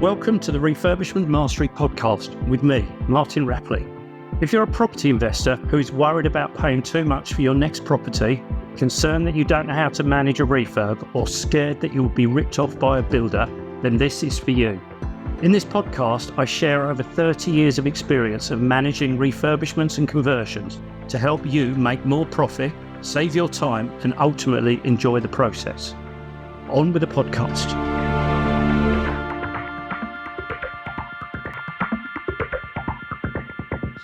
Welcome to the Refurbishment Mastery podcast with me, Martin Rapley. If you're a property investor who is worried about paying too much for your next property, concerned that you don't know how to manage a refurb, or scared that you will be ripped off by a builder, then this is for you. In this podcast, I share over 30 years of experience of managing refurbishments and conversions to help you make more profit, save your time, and ultimately enjoy the process. On with the podcast.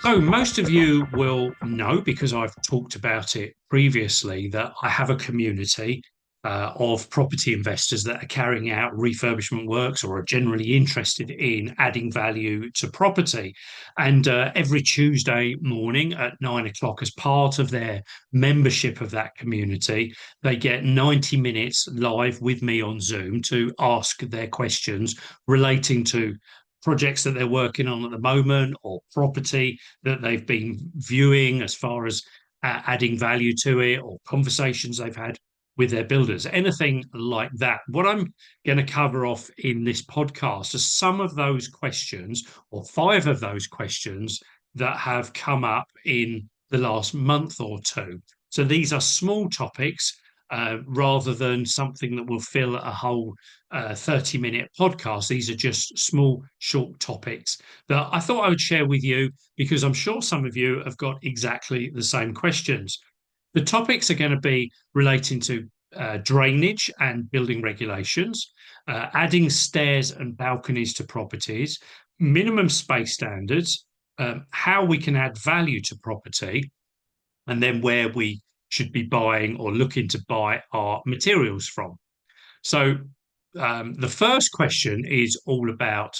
So most of you will know, because I've talked about it previously, that I have a community of property investors that are carrying out refurbishment works or are generally interested in adding value to property. And every Tuesday morning at 9 o'clock, as part of their membership of that community, they get 90 minutes live with me on Zoom to ask their questions relating to projects that they're working on at the moment, or property that they've been viewing as far as adding value to it, or conversations they've had with their builders, anything like that. What I'm going to cover off in this podcast are some of those questions, or 5 of those questions, that have come up in the last month or two. So these are small topics rather than something that will fill a whole 30-minute podcast. These are just small, short topics that I thought I would share with you, because I'm sure some of you have got exactly the same questions. The topics are going to be relating to drainage and building regulations, adding stairs and balconies to properties, minimum space standards, how we can add value to property, and then where we should be buying or looking to buy our materials from. So the first question is all about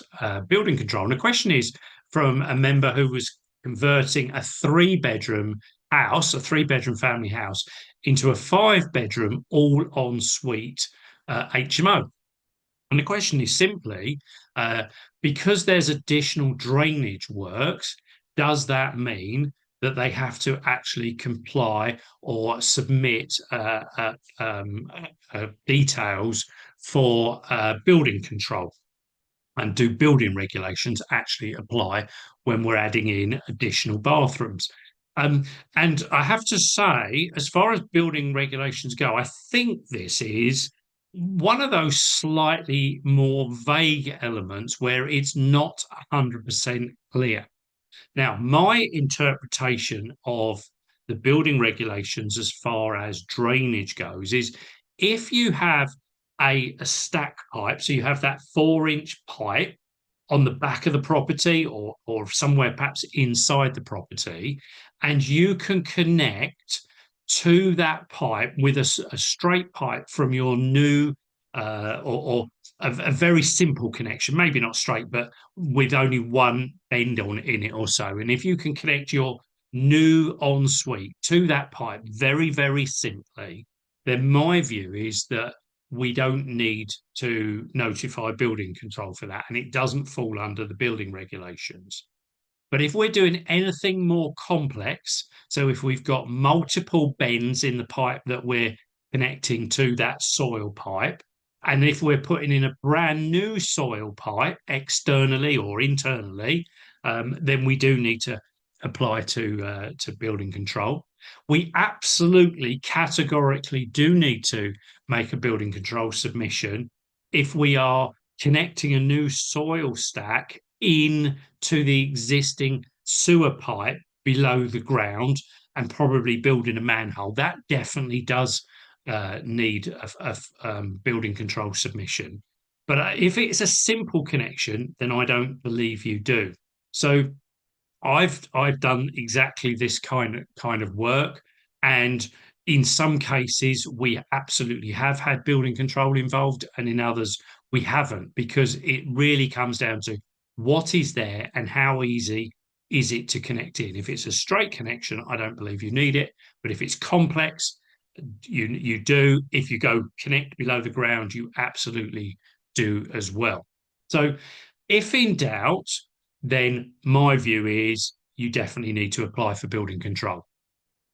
building control. And the question is from a member who was converting a 3-bedroom house, a 3-bedroom family house, into a 5-bedroom all-en-suite HMO. And the question is simply, because there's additional drainage works, does that mean that they have to actually comply or submit details for building control? And do building regulations actually apply when we're adding in additional bathrooms? And I have to say, as far as building regulations go, I think this is one of those slightly more vague elements where it's not 100% clear. Now, my interpretation of the building regulations as far as drainage goes is, if you have a stack pipe, so you have that 4-inch pipe on the back of the property, or somewhere perhaps inside the property, and you can connect to that pipe with a straight pipe from your new or a very simple connection, maybe not straight, but with only one bend in it or so. And if you can connect your new ensuite to that pipe very, very simply, then my view is that we don't need to notify building control for that, and it doesn't fall under the building regulations. But if we're doing anything more complex, so if we've got multiple bends in the pipe that we're connecting to that soil pipe, and if we're putting in a brand new soil pipe externally or internally, then we do need to apply to building control. We absolutely categorically do need to make a building control submission if we are connecting a new soil stack in to the existing sewer pipe below the ground and probably building a manhole. That definitely does need a building control submission. But if it's a simple connection, then I don't believe you do. So I've done exactly this kind of work, and in some cases we absolutely have had building control involved, and in others we haven't, because it really comes down to what is there and how easy is it to connect in. If it's a straight connection, I don't believe you need it, but if it's complex, you do. If you go connect below the ground, you absolutely do as well. So if in doubt, then my view is you definitely need to apply for building control.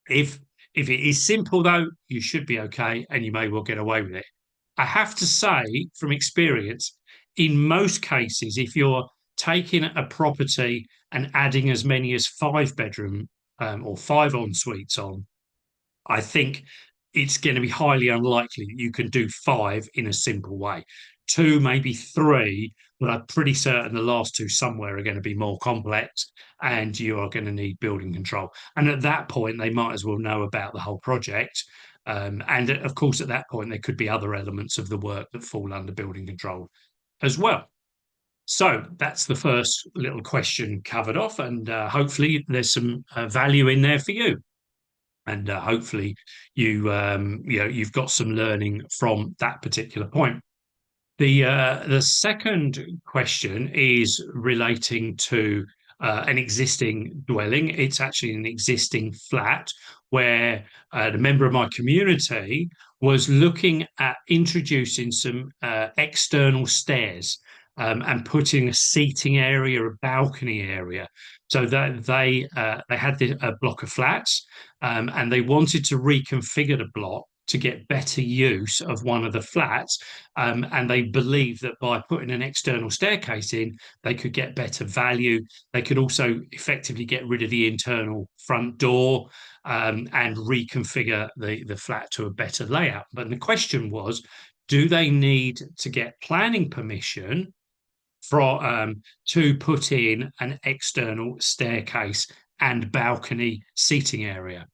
If it is simple, though, you should be okay, and you may well get away with it. I have to say, from experience, in most cases, if you're taking a property and adding as many as 5 bedroom or 5 en suites on, I think it's going to be highly unlikely that you can do 5 in a simple way. 2, maybe 3, but I'm pretty certain the last 2 somewhere are going to be more complex and you are going to need building control. And at that point, they might as well know about the whole project. And of course, at that point, there could be other elements of the work that fall under building control as well. So that's the first little question covered off, and hopefully there's some value in there for you, and hopefully you've got some learning from that particular point. The second question is relating to an existing dwelling. It's actually an existing flat where the member of my community was looking at introducing some external stairs and putting a seating area, a balcony area. So that they had a block of flats and they wanted to reconfigure the block to get better use of one of the flats. And they believed that by putting an external staircase in, they could get better value. They could also effectively get rid of the internal front door and reconfigure the flat to a better layout. But the question was, do they need to get planning permission to put in an external staircase and balcony seating area?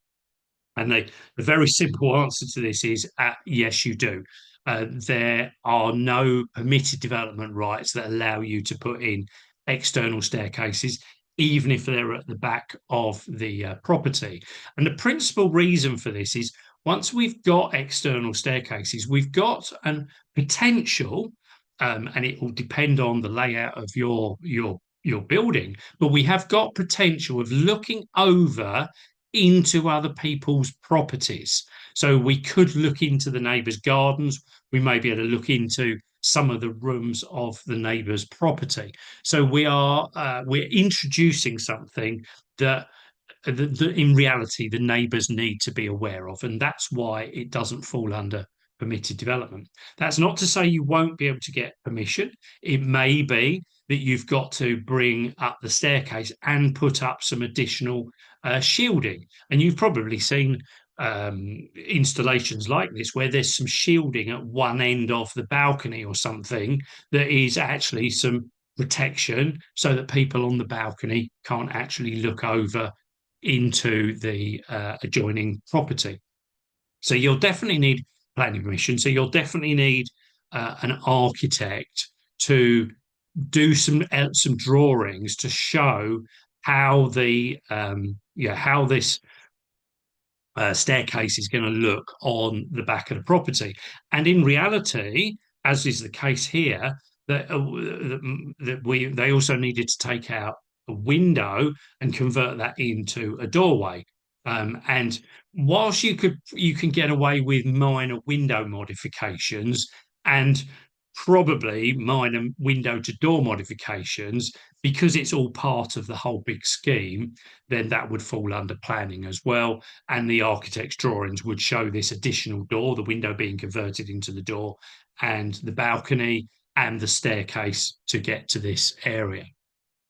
And the very simple answer to this is yes, you do. There are no permitted development rights that allow you to put in external staircases, even if they're at the back of the property. And the principal reason for this is once we've got external staircases, we've got a potential, and it will depend on the layout of your building, but we have got potential of looking over into other people's properties. So we could look into the neighbours' gardens. We may be able to look into some of the rooms of the neighbour's property. So we're introducing something that in reality the neighbours need to be aware of, and that's why it doesn't fall under permitted development. That's not to say you won't be able to get permission. It may be that you've got to bring up the staircase and put up some additional shielding. And you've probably seen installations like this where there's some shielding at one end of the balcony or something that is actually some protection so that people on the balcony can't actually look over into the adjoining property. So you'll definitely need planning permission. So you'll definitely need an architect to do some drawings to show how how this staircase is going to look on the back of the property. And in reality, as is the case here, they also needed to take out a window and convert that into a doorway. And whilst you can get away with minor window modifications and probably minor window to door modifications, because it's all part of the whole big scheme, then that would fall under planning as well. And the architect's drawings would show this additional door, the window being converted into the door, and the balcony and the staircase to get to this area.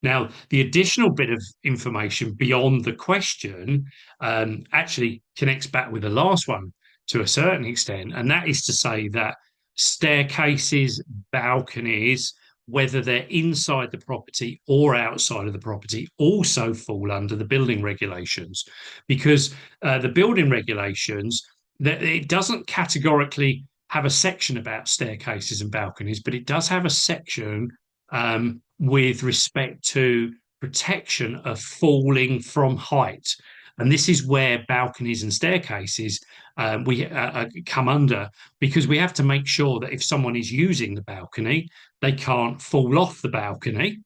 Now, the additional bit of information beyond the question actually connects back with the last one to a certain extent, and that is to say that staircases, balconies, whether they're inside the property or outside of the property, also fall under the building regulations, because the building regulations, it doesn't categorically have a section about staircases and balconies, but it does have a section with respect to protection of falling from height. And this is where balconies and staircases we come under, because we have to make sure that if someone is using the balcony, they can't fall off the balcony.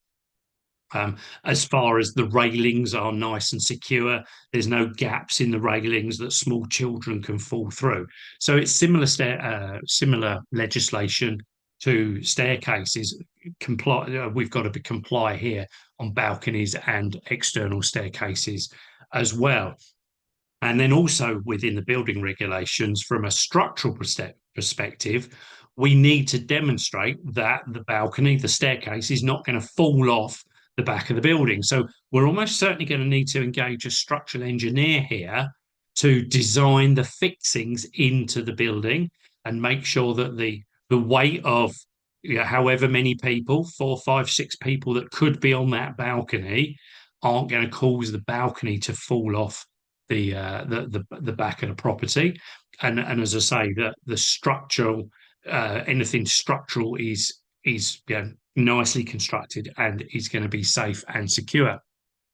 As far as the railings are nice and secure, there's no gaps in the railings that small children can fall through. So it's similar legislation to staircases. We've got to comply here on balconies and external staircases as well. And then also within the building regulations, from a structural perspective, we need to demonstrate that the balcony, the staircase, is not going to fall off the back of the building. So we're almost certainly going to need to engage a structural engineer here to design the fixings into the building and make sure that the weight of, however many people, 4, 5, 6 people that could be on that balcony, aren't going to cause the balcony to fall off the back of the property. And as I say, the structural, anything structural is nicely constructed and is going to be safe and secure.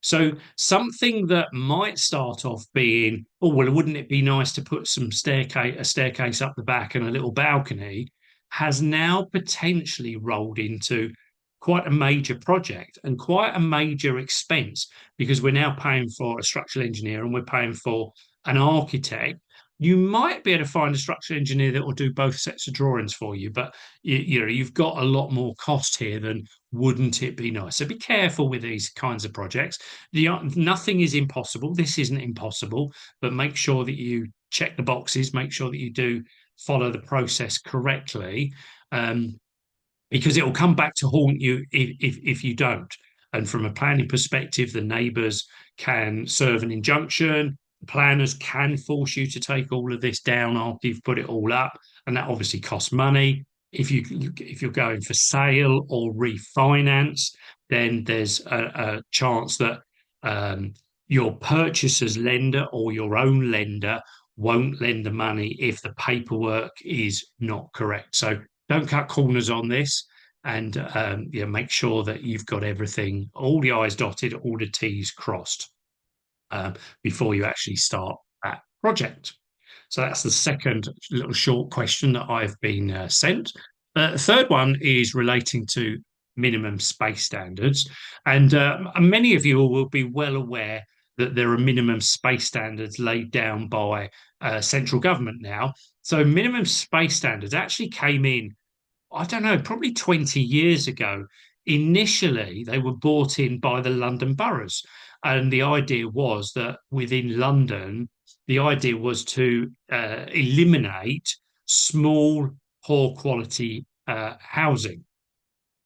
So something that might start off being, oh well, wouldn't it be nice to put a staircase up the back and a little balcony, has now potentially rolled into quite a major project and quite a major expense, because we're now paying for a structural engineer and we're paying for an architect. You might be able to find a structural engineer that will do both sets of drawings for you, but you've got a lot more cost here than wouldn't it be nice. So be careful with these kinds of projects. Nothing is impossible. This isn't impossible, but make sure that you check the boxes, make sure that you do follow the process correctly, because it will come back to haunt you if you don't. And from a planning perspective, the neighbours can serve an injunction. The planners can force you to take all of this down after you've put it all up, and that obviously costs money. If you're going for sale or refinance, then there's a chance that your purchaser's lender or your own lender won't lend the money if the paperwork is not correct. So don't cut corners on this, and make sure that you've got everything, all the I's dotted, all the T's crossed, before you actually start that project. So that's the second little short question that I've been sent. The third one is relating to minimum space standards. And many of you will be well aware that there are minimum space standards laid down by central government now. So minimum space standards actually came in, I don't know, probably 20 years ago. Initially, they were brought in by the London boroughs. And the idea was that within London, the idea was to eliminate small, poor quality housing.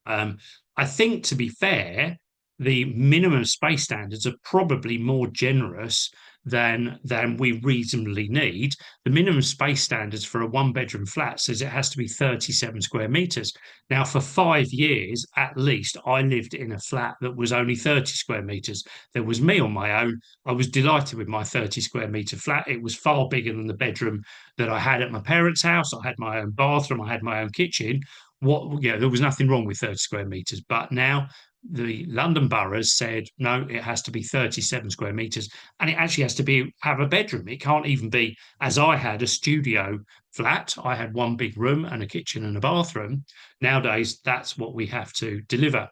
I think, to be fair, the minimum space standards are probably more generous than we reasonably need. The minimum space standards for a one-bedroom flat says it has to be 37 square meters. Now, for 5 years at least, I lived in a flat that was only 30 square meters. There was me on my own. I was delighted with my 30 square meter flat. It was far bigger than the bedroom that I had at my parents' house. I had my own bathroom. I had my own kitchen. There was nothing wrong with 30 square meters. But now the London boroughs said no, it has to be 37 square meters, and it actually has to have a bedroom. It can't even be, as I had, a studio flat. I had one big room and a kitchen and a bathroom. Nowadays, that's what we have to deliver.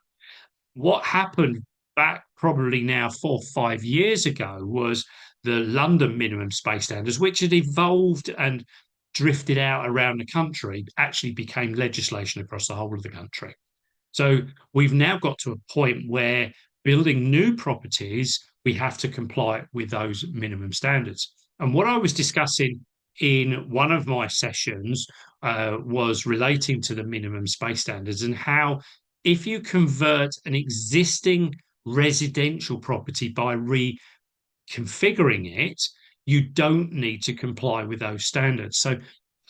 What happened back probably now 4 or 5 years ago was the London minimum space standards, which had evolved and drifted out around the country, actually became legislation across the whole of the country. So we've now got to a point where building new properties, we have to comply with those minimum standards. And what I was discussing in one of my sessions was relating to the minimum space standards, and how if you convert an existing residential property by reconfiguring it, you don't need to comply with those standards. So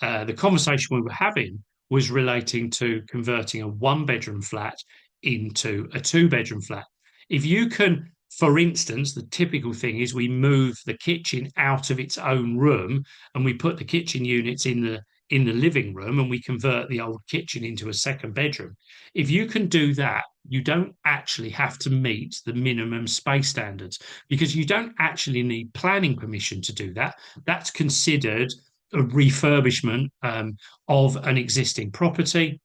the conversation we were having was relating to converting a one-bedroom flat into a two-bedroom flat. If you can, for instance, the typical thing is we move the kitchen out of its own room and we put the kitchen units in the living room, and we convert the old kitchen into a second bedroom. If you can do that, you don't actually have to meet the minimum space standards, because you don't actually need planning permission to do that. That's considered a refurbishment of an existing property,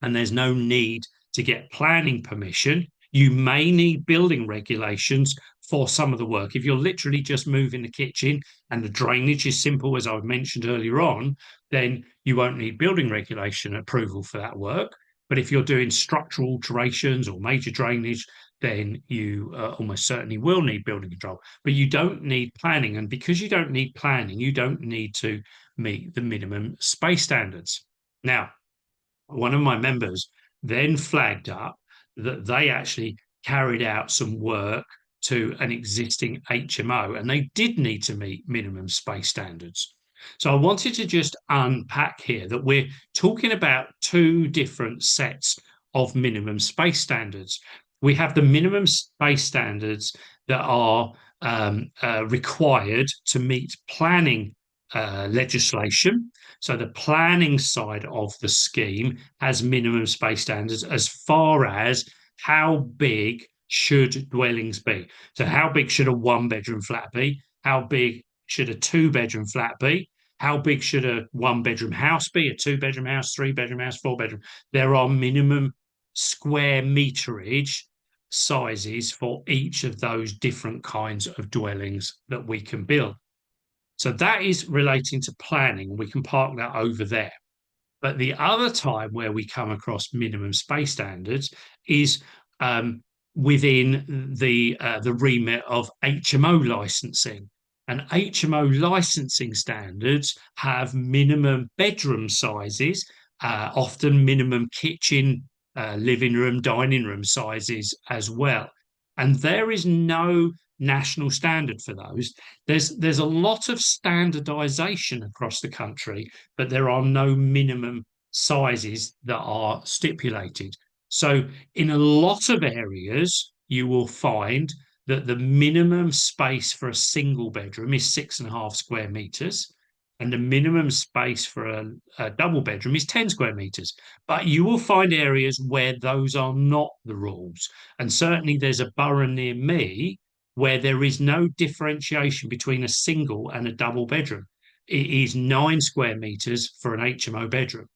and there's no need to get planning permission. You may need building regulations for some of the work. If you're literally just moving the kitchen and the drainage is simple, as I've mentioned earlier on, then you won't need building regulation approval for that work. But if you're doing structural alterations or major drainage, then you almost certainly will need building control. But you don't need planning. And because you don't need planning, you don't need to meet the minimum space standards. Now, one of my members then flagged up that they actually carried out some work to an existing HMO and they did need to meet minimum space standards. So I wanted to just unpack here that we're talking about two different sets of minimum space standards. We have the minimum space standards that are required to meet planning legislation. So the planning side of the scheme has minimum space standards as far as how big should dwellings be. So how big should a one-bedroom flat be? How big should a two-bedroom flat be? How big should a one-bedroom house be? A two-bedroom house, three-bedroom house, four-bedroom. There are minimum square meterage sizes for each of those different kinds of dwellings that we can build. So that is relating to planning. We can park that over there. But the other time where we come across minimum space standards is within the remit of HMO licensing. And HMO licensing standards have minimum bedroom sizes, often minimum kitchen, living room, dining room sizes as well. And there is no national standard for those. There's a lot of standardization across the country, but there are no minimum sizes that are stipulated. So in a lot of areas, you will find that the minimum space for a single bedroom is 6.5 square meters, and the minimum space for a double bedroom is 10 square meters. But you will find areas where those are not the rules. And certainly there's a borough near me where there is no differentiation between a single and a double bedroom. It is 9 square meters for an HMO bedroom.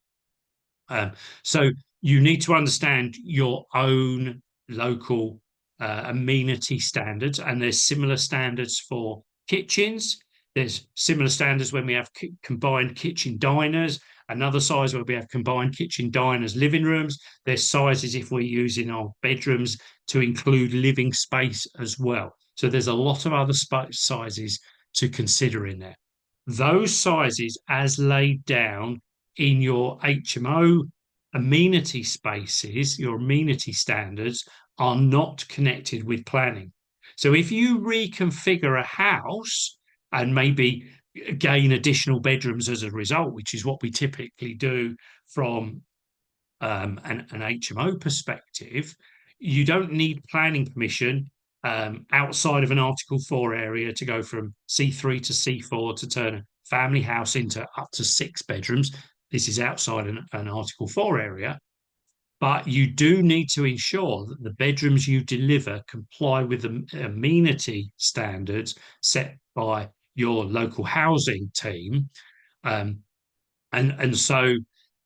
So you need to understand your own local amenity standards, and there's similar standards for kitchens. There's similar standards when we have combined kitchen diners, another size where we have combined kitchen diners, living rooms. There's sizes if we're using our bedrooms to include living space as well. So there's a lot of other sizes to consider in there. Those sizes, as laid down in your HMO amenity spaces, your amenity standards, are not connected with planning. So if you reconfigure a house and maybe gain additional bedrooms as a result, which is what we typically do from an HMO perspective, you don't need planning permission outside of an Article 4 area to go from C3 to C4 to turn a family house into up to 6 bedrooms. This is outside an Article 4 area. But you do need to ensure that the bedrooms you deliver comply with the amenity standards set by your local housing team. And so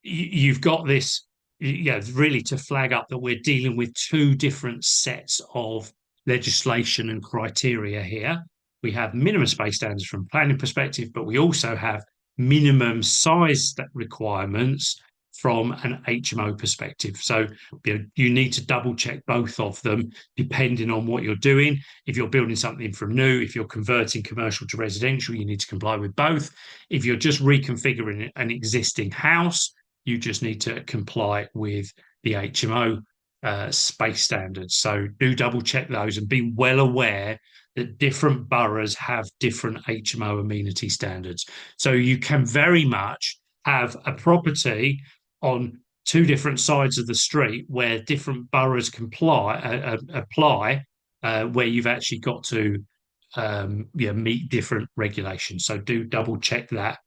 you've got this, really to flag up that we're dealing with two different sets of legislation and criteria here. We have minimum space standards from a planning perspective, but we also have minimum size requirements from an HMO perspective. So you need to double check both of them depending on what you're doing. If you're building something from new, if you're converting commercial to residential, you need to comply with both. If you're just reconfiguring an existing house, you just need to comply with the HMO space standards. So do double check those and be well aware that different boroughs have different HMO amenity standards. So you can very much have a property on two different sides of the street where different boroughs apply, where you've actually got to meet different regulations. So do double check that.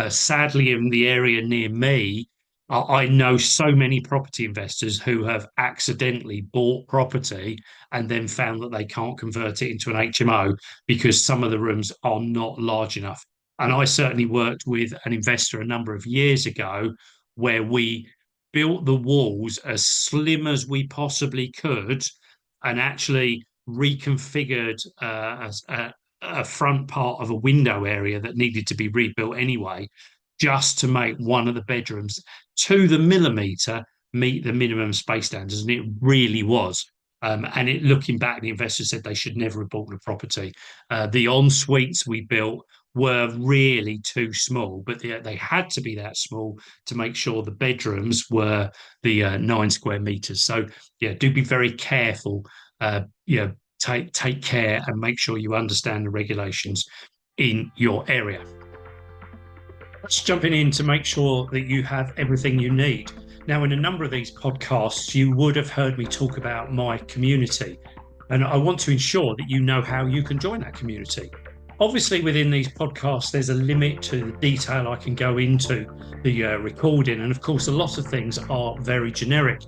Sadly, in the area near me, I know so many property investors who have accidentally bought property and then found that they can't convert it into an HMO because some of the rooms are not large enough. And I certainly worked with an investor a number of years ago where we built the walls as slim as we possibly could and actually reconfigured a front part of a window area that needed to be rebuilt anyway, just to make one of the bedrooms to the millimeter meet the minimum space standards. And it really was And looking back, the investor said they should never have bought the property. The en suites we built were really too small, but they had to be that small to make sure the bedrooms were the 9 square meters. So yeah, do be very careful. Take care and make sure you understand the regulations in your area. Let's jumping in to make sure that you have everything you need. Now, in a number of these podcasts, you would have heard me talk about my community, and I want to ensure that you know how you can join that community. Obviously, within these podcasts, there's a limit to the detail I can go into the recording, and of course, a lot of things are very generic.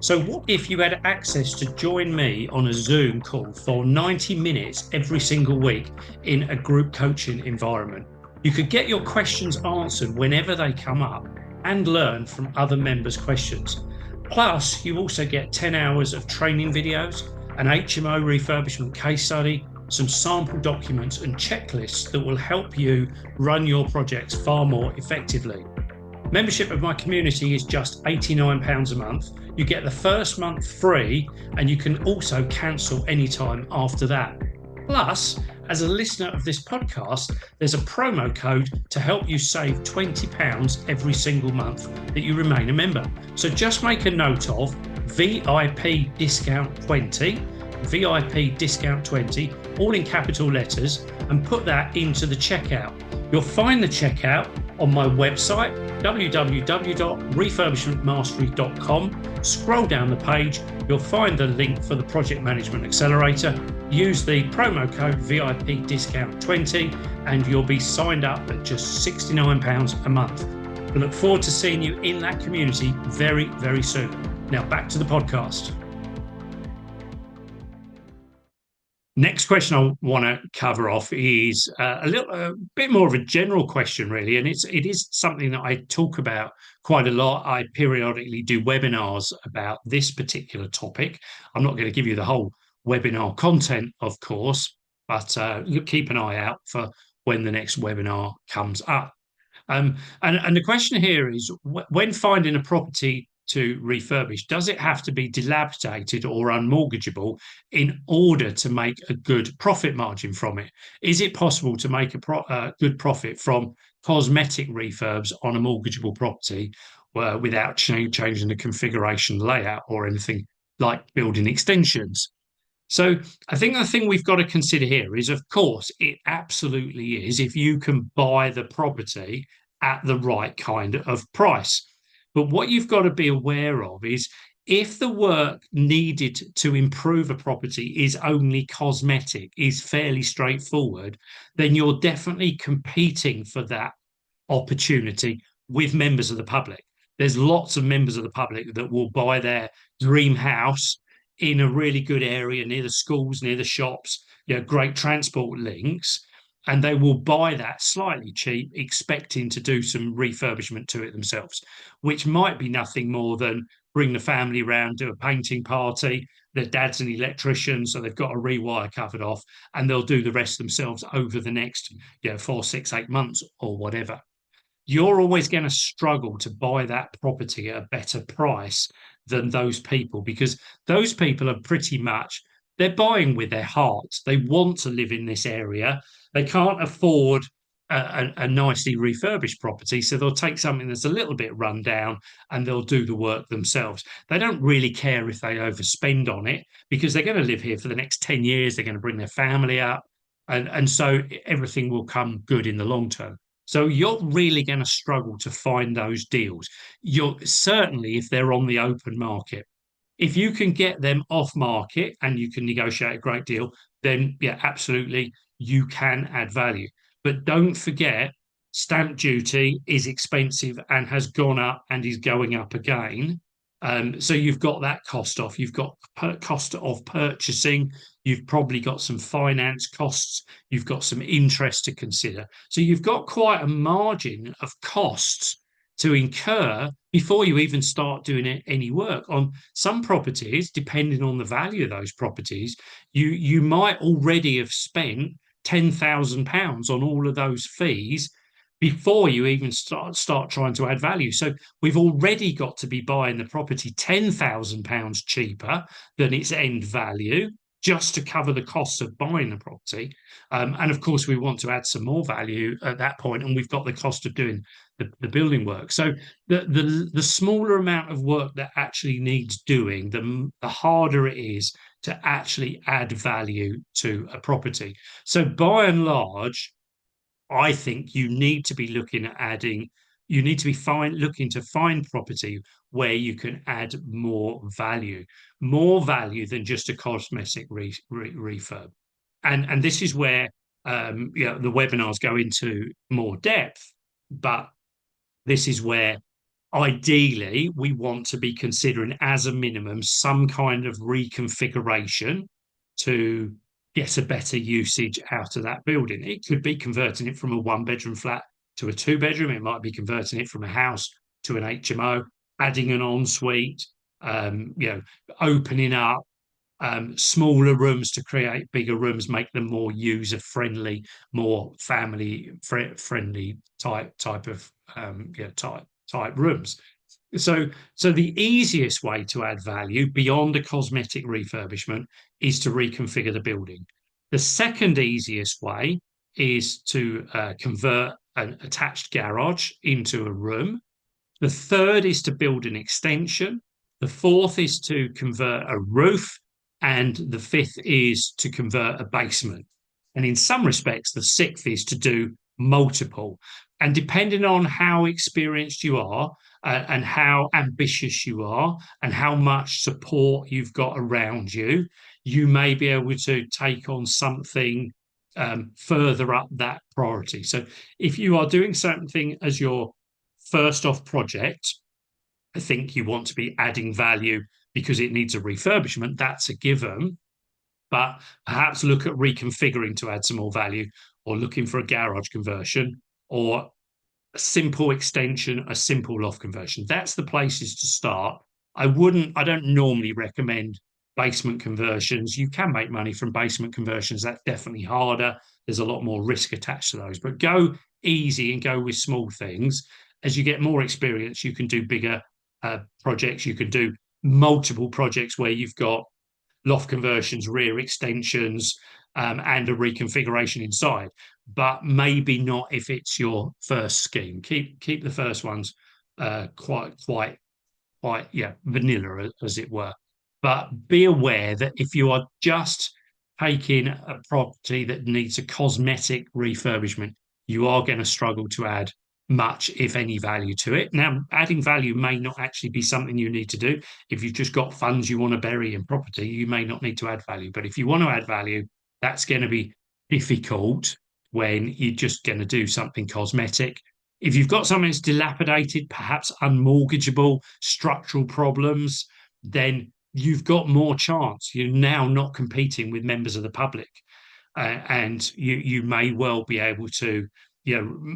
So, what if you had access to join me on a Zoom call for 90 minutes every single week in a group coaching environment? You could get your questions answered whenever they come up and learn from other members' questions. Plus, you also get 10 hours of training videos, an HMO refurbishment case study, some sample documents and checklists that will help you run your projects far more effectively. Membership of my community is just £89 a month. You get the first month free, and you can also cancel anytime after that. Plus, as a listener of this podcast, there's a promo code to help you save £20 every single month that you remain a member. So just make a note of VIP discount 20, VIP discount 20, all in capital letters, and put that into the checkout. You'll find the checkout on my website, www.refurbishmentmastery.com. Scroll down the page, you'll find the link for the Project Management Accelerator. Use the promo code VIP discount 20 and you'll be signed up at just £69 a month. I look forward to seeing you in that community very, very soon. Now back to the podcast. Next question I want to cover off is a bit more of a general question, really, and it is something that I talk about quite a lot. I periodically do webinars about this particular topic. I'm not going to give you the whole webinar content, of course, but keep an eye out for when the next webinar comes up. And the question here is, when finding a property to refurbish, does it have to be dilapidated or unmortgageable in order to make a good profit margin from it? Is it possible to make a good profit from cosmetic refurbs on a mortgageable property without changing the configuration layout or anything like building extensions? So I think the thing we've got to consider here is, of course, it absolutely is if you can buy the property at the right kind of price. But what you've got to be aware of is if the work needed to improve a property is only cosmetic, is fairly straightforward, then you're definitely competing for that opportunity with members of the public. There's lots of members of the public that will buy their dream house in a really good area near the schools, near the shops, great transport links, and they will buy that slightly cheap, expecting to do some refurbishment to it themselves, which might be nothing more than bring the family round, do a painting party. Their dad's an electrician, so they've got a rewire covered off, and they'll do the rest themselves over the next 4, 6, 8 months or whatever. You're always going to struggle to buy that property at a better price than those people, because those people are pretty much, they're buying with their hearts. They want to live in this area. They can't afford a nicely refurbished property, so they'll take something that's a little bit run down and they'll do the work themselves. They don't really care if they overspend on it because they're going to live here for the next 10 years. They're going to bring their family up, and so everything will come good in the long term. So you're really going to struggle to find those deals. You're certainly, if they're on the open market, if you can get them off market and you can negotiate a great deal, then yeah, absolutely, you can add value. But don't forget, stamp duty is expensive and has gone up and is going up again. So you've got that cost off. You've got cost of purchasing. You've probably got some finance costs. You've got some interest to consider. So you've got quite a margin of costs to incur before you even start doing any work. On some properties, depending on the value of those properties, you might already have spent £10,000 on all of those fees before you even start trying to add value. So we've already got to be buying the property £10,000 cheaper than its end value just to cover the costs of buying the property. And of course, we want to add some more value at that point, and we've got the cost of doing the building work. So the smaller amount of work that actually needs doing, the harder it is to actually add value to a property. So by and large, I think you need to be looking at adding, you need to be looking to find property where you can add more value than just a cosmetic refurb. And this is where the webinars go into more depth, but this is where ideally we want to be considering as a minimum some kind of reconfiguration to get a better usage out of that building. It could be converting it from a one-bedroom flat to a two-bedroom. It might be converting it from a house to an HMO, adding an ensuite, opening up smaller rooms to create bigger rooms, make them more user friendly, more family friendly type of type rooms. So the easiest way to add value beyond a cosmetic refurbishment is to reconfigure the building. The second easiest way is to convert an attached garage into a room. The third is to build an extension. The fourth is to convert a roof. And the fifth is to convert a basement. And in some respects, the sixth is to do multiple. And depending on how experienced you are, and how ambitious you are, and how much support you've got around you, you may be able to take on something further up that priority. So if you are doing something as your first off project, I think you want to be adding value because it needs a refurbishment. That's a given. But perhaps look at reconfiguring to add some more value, or looking for a garage conversion, or a simple extension, a simple loft conversion. That's the places to start. I don't normally recommend basement conversions. You can make money from basement conversions. That's definitely harder. There's a lot more risk attached to those. But go easy and go with small things. As you get more experience, you can do bigger projects. You can do multiple projects where you've got loft conversions, rear extensions, and a reconfiguration inside. But maybe not if it's your first scheme. Keep the first ones quite vanilla, as it were. But be aware that if you are just taking a property that needs a cosmetic refurbishment, you are going to struggle to add much, if any, value to it. Now, adding value may not actually be something you need to do. If you've just got funds you want to bury in property, you may not need to add value. But if you want to add value, that's going to be difficult when you're just going to do something cosmetic. If you've got something that's dilapidated, perhaps unmortgageable, structural problems, then you've got more chance. You're now not competing with members of the public, and you may well be able to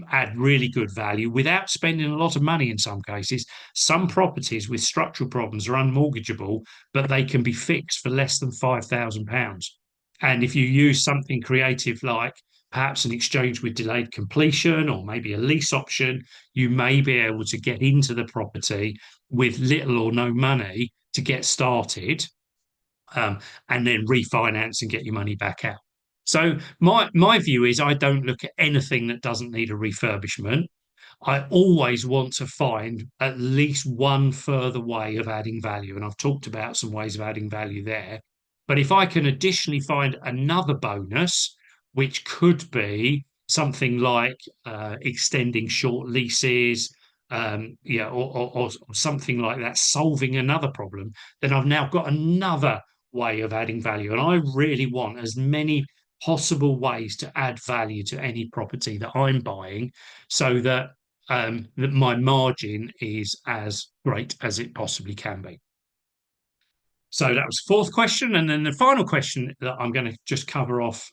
add really good value without spending a lot of money. In some cases, some properties with structural problems are unmortgageable, but they can be fixed for less than £5,000. And if you use something creative like perhaps an exchange with delayed completion, or maybe a lease option, you may be able to get into the property with little or no money to get started, and then refinance and get your money back out. So my view is I don't look at anything that doesn't need a refurbishment. I always want to find at least one further way of adding value. And I've talked about some ways of adding value there. But if I can additionally find another bonus, which could be something like extending short leases, or something like that, solving another problem, then I've now got another way of adding value. And I really want as many possible ways to add value to any property that I'm buying, so that my margin is as great as it possibly can be. So that was the fourth question. And then the final question that I'm going to just cover off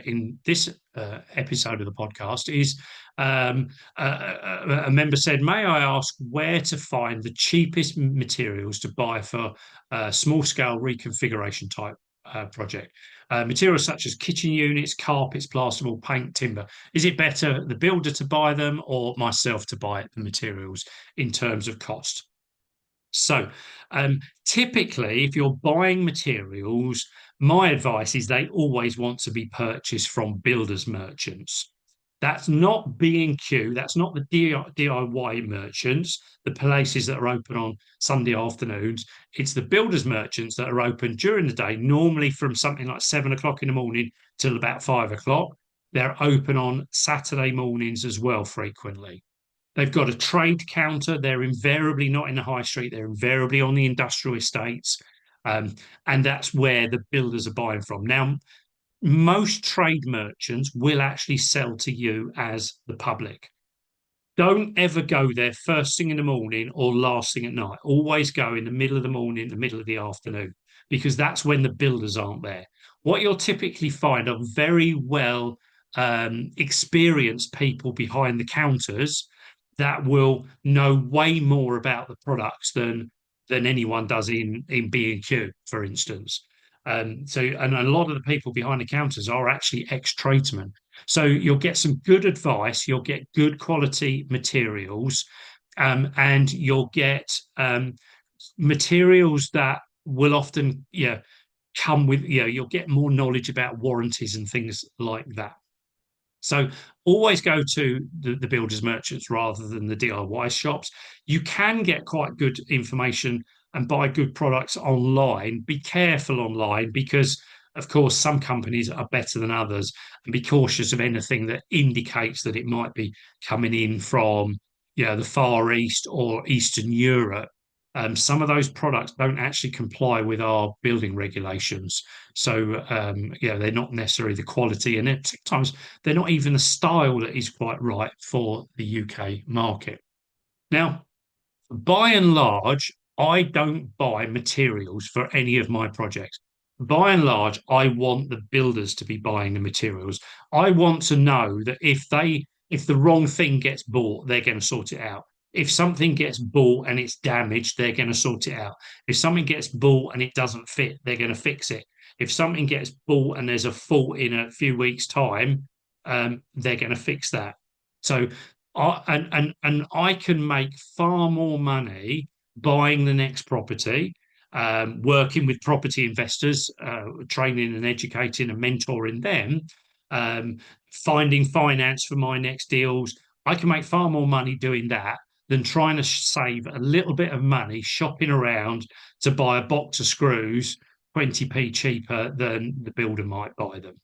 in this episode of the podcast is a member said, may I ask where to find the cheapest materials to buy for small scale reconfiguration type project. Materials such as kitchen units, carpets, plasterboard, paint, timber. Is it better the builder to buy them or myself to buy the materials in terms of cost? So, typically, if you're buying materials, my advice is they always want to be purchased from builders merchants. That's not B&Q, that's not the DIY merchants, the places that are open on Sunday afternoons. It's the builders merchants that are open during the day, normally from something like 7 o'clock in the morning till about 5 o'clock. They're open on Saturday mornings as well, frequently. They've got a trade counter. They're invariably not in the high street. They're invariably on the industrial estates. Um, and that's where the builders are buying from. Now, most trade merchants will actually sell to you as the public. Don't ever go there first thing in the morning or last thing at night. Always go in the middle of the morning, the middle of the afternoon, because that's when the builders aren't there. What you'll typically find are very well experienced people behind the counters that will know way more about the products than anyone does in B&Q, for instance. And a lot of the people behind the counters are actually ex-tradesmen. So you'll get some good advice, you'll get good quality materials, and you'll get materials that will often, come with, you'll get more knowledge about warranties and things like that. So always go to the builders merchants rather than the DIY shops. You can get quite good information and buy good products online. Be careful online because, of course, some companies are better than others, and be cautious of anything that indicates that it might be coming in from, the Far East or Eastern Europe. Some of those products don't actually comply with our building regulations. So, they're not necessarily the quality, and it, sometimes they're not even the style that is quite right for the UK market. Now, by and large, I don't buy materials for any of my projects. By and large, I want the builders to be buying the materials. I want to know that if the wrong thing gets bought, they're going to sort it out. If something gets bought and it's damaged, they're going to sort it out. If something gets bought and it doesn't fit, they're going to fix it. If something gets bought and there's a fault in a few weeks' time, they're going to fix that. So and I can make far more money buying the next property, working with property investors, training and educating and mentoring them, um, finding finance for my next deals. I can make far more money doing that than trying to save a little bit of money shopping around to buy a box of screws 20p cheaper than the builder might buy them.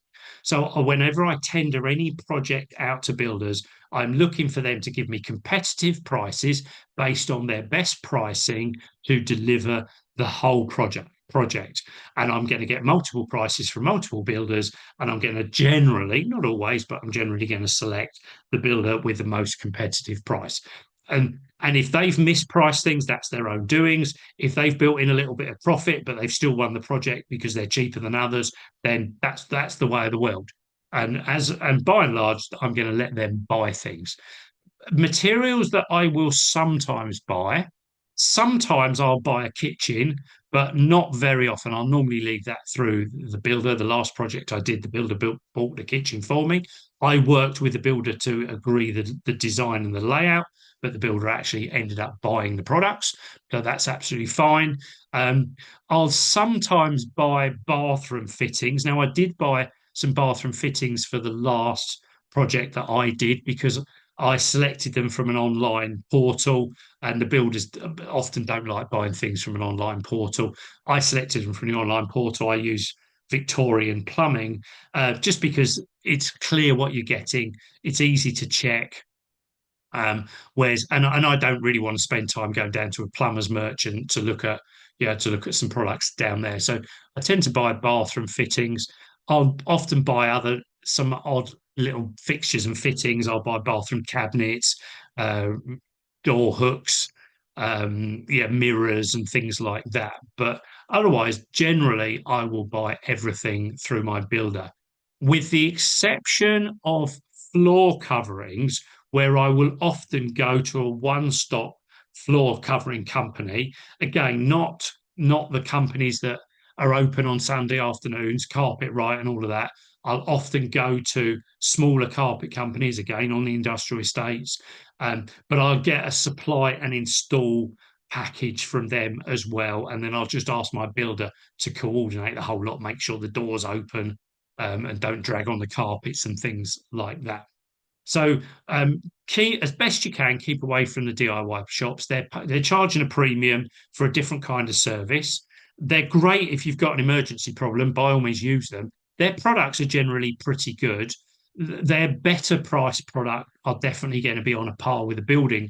So whenever I tender any project out to builders, I'm looking for them to give me competitive prices based on their best pricing to deliver the whole project. And I'm going to get multiple prices from multiple builders, and I'm going to generally, not always, but I'm generally going to select the builder with the most competitive price. And if they've mispriced things, that's their own doings. If they've built in a little bit of profit, but they've still won the project because they're cheaper than others, then that's the way of the world. And by and large, I'm going to let them buy things. Materials that I will sometimes buy. Sometimes I'll buy a kitchen, but not very often. I'll normally leave that through the builder. The last project I did, the builder bought the kitchen for me. I worked with the builder to agree the design and the layout, but the builder actually ended up buying the products. So that's absolutely fine. I'll sometimes buy bathroom fittings. Now, I did buy some bathroom fittings for the last project that I did because I selected them from an online portal, and the builders often don't like buying things from an online portal. I selected them from the online portal. I use Victorian Plumbing just because it's clear what you're getting. It's easy to check. Whereas, and I don't really want to spend time going down to a plumber's merchant to look at, some products down there. So I tend to buy bathroom fittings. I'll often buy some odd little fixtures and fittings. I'll buy bathroom cabinets, uh, door hooks, mirrors and things like that. But otherwise, generally, I will buy everything through my builder, with the exception of floor coverings, where I will often go to a one-stop floor covering company. Again, not the companies that are open on Sunday afternoons, carpet right and all of that, I'll often go to smaller carpet companies, again on the industrial estates, but I'll get a supply and install package from them as well. And then I'll just ask my builder to coordinate the whole lot, make sure the doors open, and don't drag on the carpets and things like that. So key as best you can, keep away from the DIY shops. They're charging a premium for a different kind of service. They're great if you've got an emergency problem. By all means, use them. Their products are generally pretty good. Their better price product are definitely going to be on a par with the building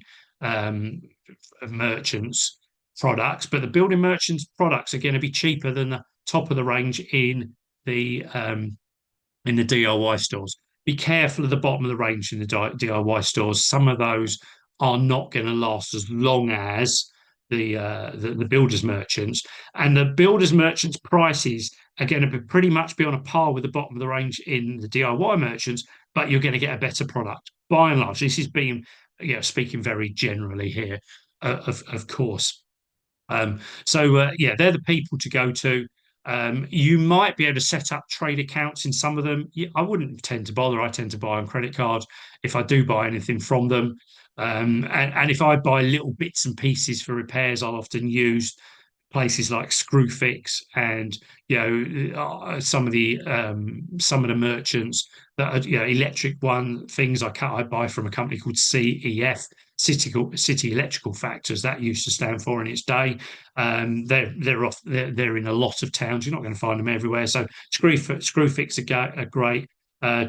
merchants products, but the building merchants products are going to be cheaper than the top of the range in the DIY stores. Be careful of the bottom of the range in the DIY stores. Some of those are not going to last as long as the builders merchants, and the builders merchants prices are going to be pretty much be on a par with the bottom of the range in the DIY merchants, but you're going to get a better product by and large. This is being, speaking very generally here, of course. Yeah, they're the people to go to. You might be able to set up trade accounts in some of them. I wouldn't tend to bother. I tend to buy on credit cards if I do buy anything from them. And if I buy little bits and pieces for repairs, I'll often use places like Screwfix and some of the merchants that are electric things I buy from a company called CEF, City Electrical Factors. That used to stand for in its day. They're in a lot of towns. You're not going to find them everywhere. So Screwfix are great.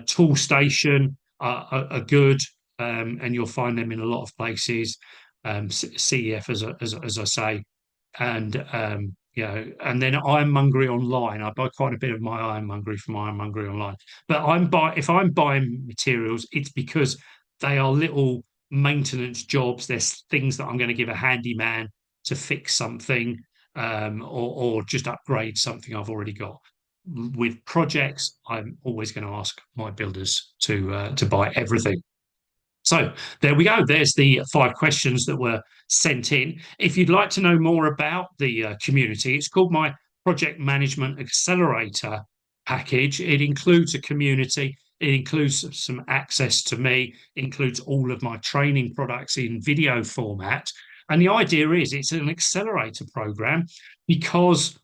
Tool Station are good, and you'll find them in a lot of places. CEF, as I say. And and then ironmongery online. I buy quite a bit of my ironmongery from ironmongery online. But if I'm buying materials, it's because they are little maintenance jobs. There's things that I'm going to give a handyman to fix something, or just upgrade something I've already got. With projects, I'm always going to ask my builders to buy everything. So there we go. There's the 5 questions that were sent in. If you'd like to know more about the community, it's called my Project Management Accelerator package. It includes a community. It includes some access to me. It includes all of my training products in video format. And the idea is it's an accelerator program because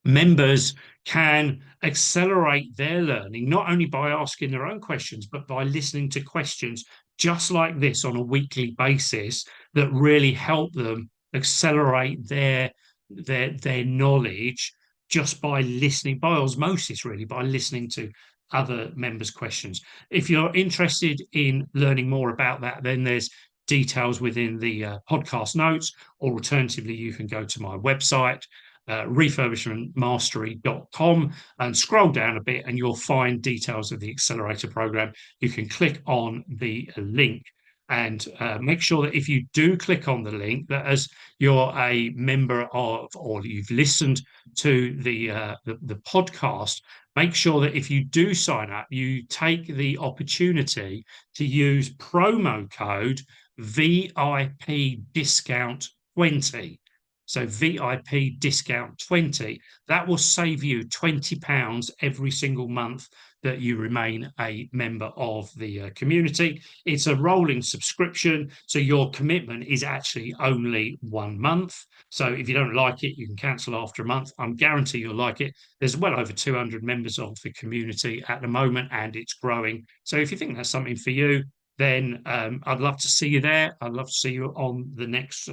members can accelerate their learning, not only by asking their own questions, but by listening to questions just like this on a weekly basis that really help them accelerate their knowledge just by listening, by osmosis, really, by listening to other members' questions. If you're interested in learning more about that, then there's details within the podcast notes, or alternatively, you can go to my website, refurbishmentmastery.com, and scroll down a bit and you'll find details of the accelerator program. You can click on the link and make sure that if you do click on the link, that as you're a member of, or you've listened to the podcast, make sure that if you do sign up, you take the opportunity to use promo code VIP discount 20. So VIP discount 20, that will save you £20 every single month that you remain a member of the community. It's a rolling subscription, so your commitment is actually only 1 month. So if you don't like it, you can cancel after a month. I'm guarantee you'll like it. There's well over 200 members of the community at the moment, and it's growing. So if you think that's something for you, then I'd love to see you there. I'd love to see you on the next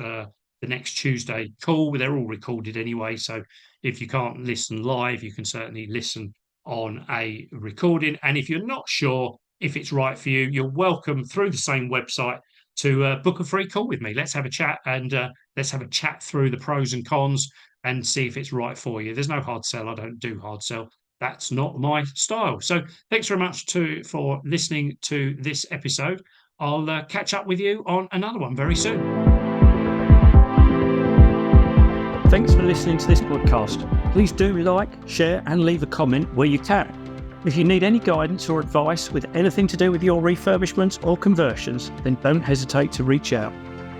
Tuesday call. They're all recorded anyway, so if you can't listen live, you can certainly listen on a recording. And if you're not sure if it's right for you, you're welcome through the same website to book a free call with me. Let's have a chat, and let's have a chat through the pros and cons and see if it's right for you. There's no hard sell. I don't do hard sell. That's not my style. So thanks very much for listening to this episode. I'll catch up with you on another one very soon. Thanks for listening to this podcast. Please do like, share and leave a comment where you can. If you need any guidance or advice with anything to do with your refurbishments or conversions, then don't hesitate to reach out.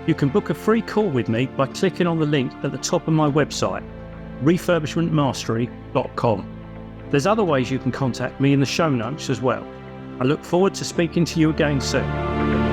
You can book a free call with me by clicking on the link at the top of my website. refurbishmentmastery.com. There's other ways you can contact me in the show notes as well. I look forward to speaking to you again soon.